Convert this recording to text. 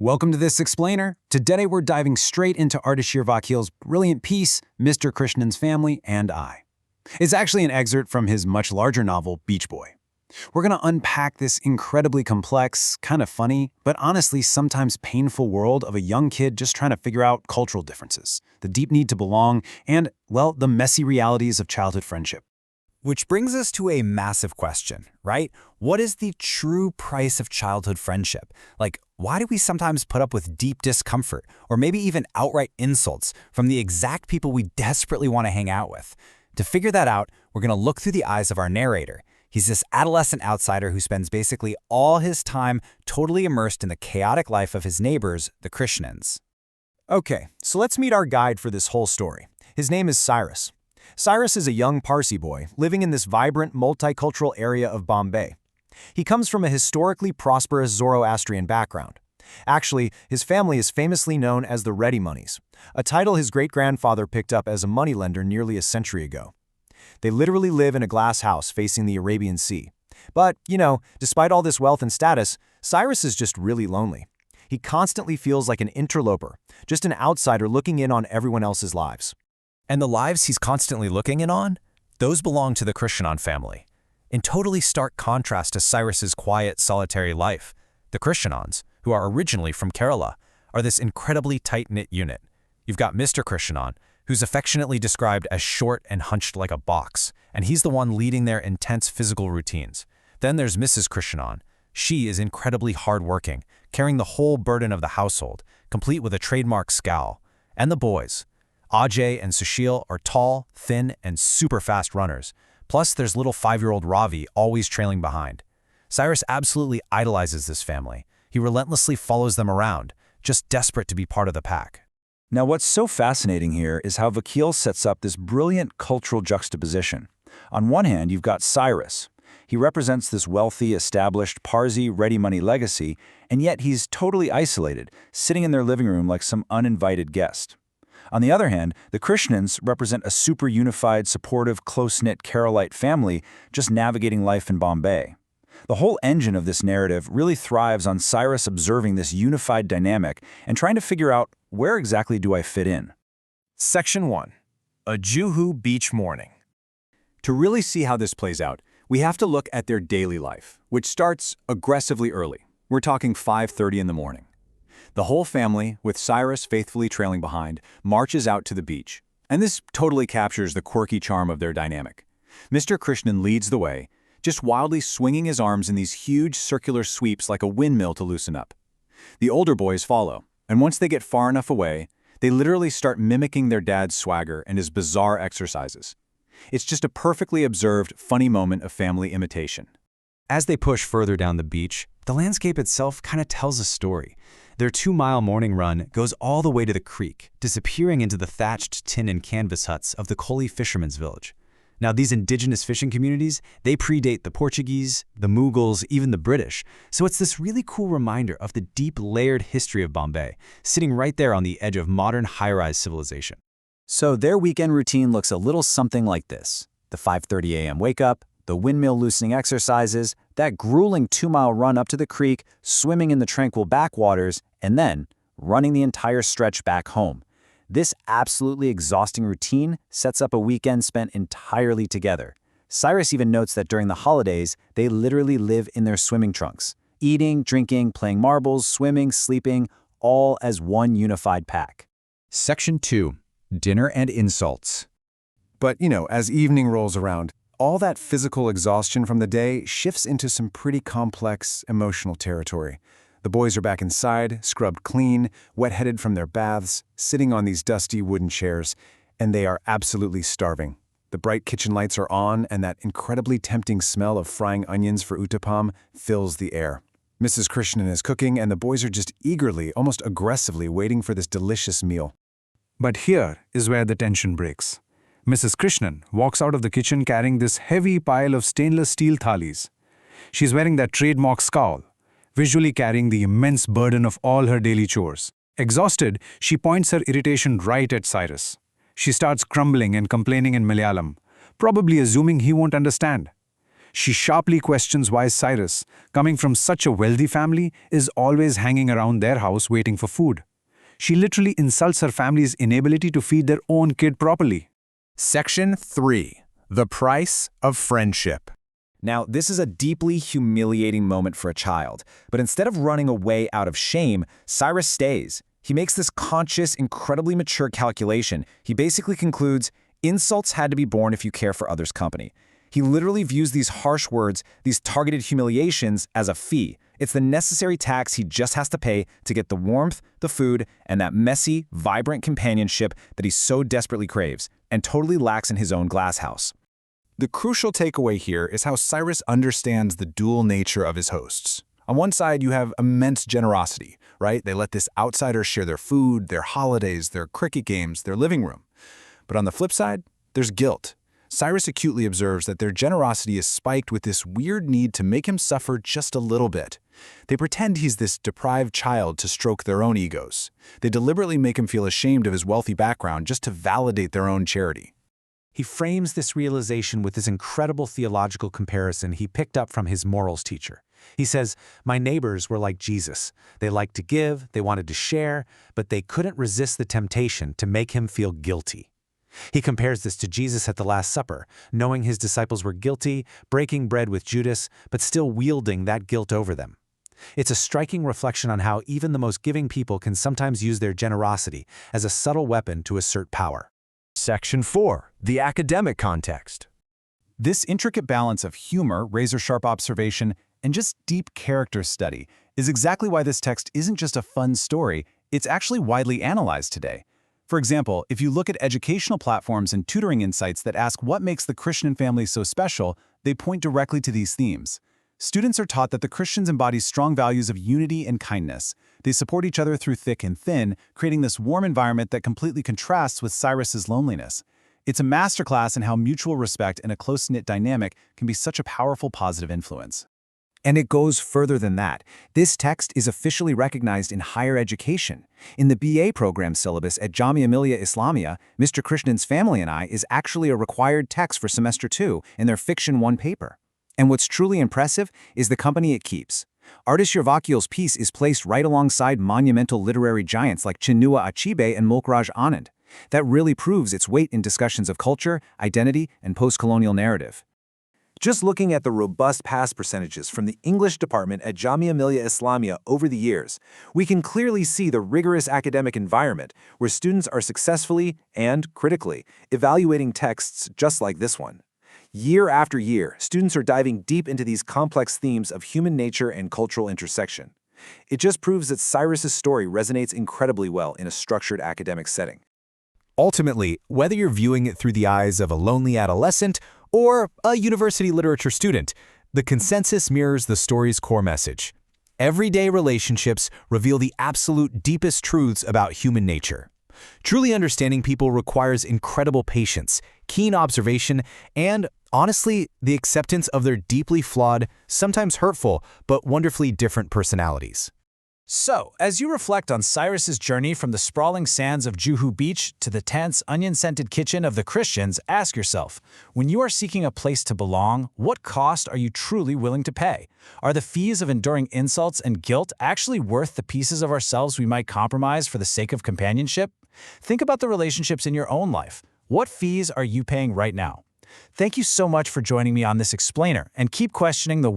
Welcome to this explainer. Today we're diving straight into Ardeshir Vakil's brilliant piece, Mr. Krishnan's Family and I. It's actually an excerpt from his much larger novel, Beach Boy. We're going to unpack this incredibly complex, kind of funny, but honestly sometimes painful world of a young kid just trying to figure out cultural differences, the deep need to belong, and, well, the messy realities of childhood friendship. Which brings us to a massive question, right? What is the true price of childhood friendship? Like, why do we sometimes put up with deep discomfort, or maybe even outright insults from the exact people we desperately want to hang out with? To figure that out, we're going to look through the eyes of our narrator. He's this adolescent outsider who spends basically all his time totally immersed in the chaotic life of his neighbors, the Krishnans. Okay, so let's meet our guide for this whole story. His name is Cyrus. Cyrus is a young Parsi boy living in this vibrant, multicultural area of Bombay. He comes from a historically prosperous Zoroastrian background. Actually, his family is famously known as the Ready Moneys, a title his great-grandfather picked up as a moneylender nearly a century ago. They literally live in a glass house facing the Arabian Sea. But, despite all this wealth and status, Cyrus is just really lonely. He constantly feels like an interloper, just an outsider looking in on everyone else's lives. And the lives he's constantly looking in on? Those belong to the Krishnan family. In totally stark contrast to Cyrus's quiet, solitary life, the Krishnans, who are originally from Kerala, are this incredibly tight-knit unit. You've got Mr. Krishnan, who's affectionately described as short and hunched like a box, and he's the one leading their intense physical routines. Then there's Mrs. Krishnan. She is incredibly hardworking, carrying the whole burden of the household, complete with a trademark scowl. And the boys. Ajay and Sushil are tall, thin, and super fast runners. Plus, there's little 5-year-old Ravi always trailing behind. Cyrus absolutely idolizes this family. He relentlessly follows them around, just desperate to be part of the pack. Now, what's so fascinating here is how Vakil sets up this brilliant cultural juxtaposition. On one hand, you've got Cyrus. He represents this wealthy, established Parsi ready-money legacy, and yet he's totally isolated, sitting in their living room like some uninvited guest. On the other hand, the Krishnans represent a super unified, supportive, close-knit Keralite family just navigating life in Bombay. The whole engine of this narrative really thrives on Cyrus observing this unified dynamic and trying to figure out, where exactly do I fit in? Section 1. A Juhu Beach Morning. To really see how this plays out, we have to look at their daily life, which starts aggressively early. We're talking 5:30 in the morning. The whole family, with Cyrus faithfully trailing behind, marches out to the beach. And this totally captures the quirky charm of their dynamic. Mr. Krishnan leads the way, just wildly swinging his arms in these huge circular sweeps like a windmill to loosen up. The older boys follow, and once they get far enough away, they literally start mimicking their dad's swagger and his bizarre exercises. It's just a perfectly observed, funny moment of family imitation. As they push further down the beach, the landscape itself kind of tells a story. Their 2-mile morning run goes all the way to the creek, disappearing into the thatched tin and canvas huts of the Koli fishermen's village. Now, these indigenous fishing communities, they predate the Portuguese, the Mughals, even the British, so it's this really cool reminder of the deep, layered history of Bombay, sitting right there on the edge of modern high-rise civilization. So their weekend routine looks a little something like this. The 5:30 a.m. wake-up, the windmill loosening exercises, that grueling 2-mile run up to the creek, swimming in the tranquil backwaters, and then running the entire stretch back home. This absolutely exhausting routine sets up a weekend spent entirely together. Cyrus even notes that during the holidays, they literally live in their swimming trunks, eating, drinking, playing marbles, swimming, sleeping, all as one unified pack. Section 2. Dinner and Insults. But, as evening rolls around, all that physical exhaustion from the day shifts into some pretty complex emotional territory. The boys are back inside, scrubbed clean, wet-headed from their baths, sitting on these dusty wooden chairs, and they are absolutely starving. The bright kitchen lights are on, and that incredibly tempting smell of frying onions for uttapam fills the air. Mrs. Krishnan is cooking, and the boys are just eagerly, almost aggressively waiting for this delicious meal. But here is where the tension breaks. Mrs. Krishnan walks out of the kitchen carrying this heavy pile of stainless steel thalis. She's wearing that trademark scowl, visually carrying the immense burden of all her daily chores. Exhausted, she points her irritation right at Cyrus. She starts grumbling and complaining in Malayalam, probably assuming he won't understand. She sharply questions why Cyrus, coming from such a wealthy family, is always hanging around their house waiting for food. She literally insults her family's inability to feed their own kid properly. Section 3. The Price of Friendship. Now, this is a deeply humiliating moment for a child, but instead of running away out of shame, Cyrus stays. He makes this conscious, incredibly mature calculation. He basically concludes, insults had to be borne if you care for others' company. He literally views these harsh words, these targeted humiliations, as a fee. It's the necessary tax he just has to pay to get the warmth, the food, and that messy, vibrant companionship that he so desperately craves, and totally lacks in his own glass house. The crucial takeaway here is how Cyrus understands the dual nature of his hosts. On one side, you have immense generosity, right? They let this outsider share their food, their holidays, their cricket games, their living room. But on the flip side, there's guilt. Cyrus acutely observes that their generosity is spiked with this weird need to make him suffer just a little bit. They pretend he's this deprived child to stroke their own egos. They deliberately make him feel ashamed of his wealthy background just to validate their own charity. He frames this realization with this incredible theological comparison he picked up from his morals teacher. He says, "My neighbors were like Jesus. They liked to give, they wanted to share, but they couldn't resist the temptation to make him feel guilty." He compares this to Jesus at the Last Supper, knowing his disciples were guilty, breaking bread with Judas, but still wielding that guilt over them. It's a striking reflection on how even the most giving people can sometimes use their generosity as a subtle weapon to assert power. Section 4. The Academic Context. This intricate balance of humor, razor-sharp observation, and just deep character study is exactly why this text isn't just a fun story, it's actually widely analyzed today. For example, if you look at educational platforms and tutoring insights that ask what makes the Krishnan family so special, they point directly to these themes. Students are taught that the Christians embody strong values of unity and kindness. They support each other through thick and thin, creating this warm environment that completely contrasts with Cyrus's loneliness. It's a masterclass in how mutual respect and a close-knit dynamic can be such a powerful positive influence. And it goes further than that. This text is officially recognized in higher education. In the BA program syllabus at Jamia Millia Islamia, Mr. Krishnan's Family and I is actually a required text for semester 2 in their Fiction 1 paper. And what's truly impressive is the company it keeps. Ardeshir Vakil's piece is placed right alongside monumental literary giants like Chinua Achebe and Mulkraj Anand. That really proves its weight in discussions of culture, identity, and post-colonial narrative. Just looking at the robust pass percentages from the English department at Jamia Millia Islamia over the years, we can clearly see the rigorous academic environment where students are successfully and critically evaluating texts just like this one. Year after year, students are diving deep into these complex themes of human nature and cultural intersection. It just proves that Cyrus's story resonates incredibly well in a structured academic setting. Ultimately, whether you're viewing it through the eyes of a lonely adolescent or a university literature student, the consensus mirrors the story's core message. Everyday relationships reveal the absolute deepest truths about human nature. Truly understanding people requires incredible patience, keen observation, and, honestly, the acceptance of their deeply flawed, sometimes hurtful, but wonderfully different personalities. So, as you reflect on Cyrus's journey from the sprawling sands of Juhu Beach to the tense, onion-scented kitchen of the Christians, ask yourself, when you are seeking a place to belong, what cost are you truly willing to pay? Are the fees of enduring insults and guilt actually worth the pieces of ourselves we might compromise for the sake of companionship? Think about the relationships in your own life. What fees are you paying right now? Thank you so much for joining me on this explainer, and keep questioning the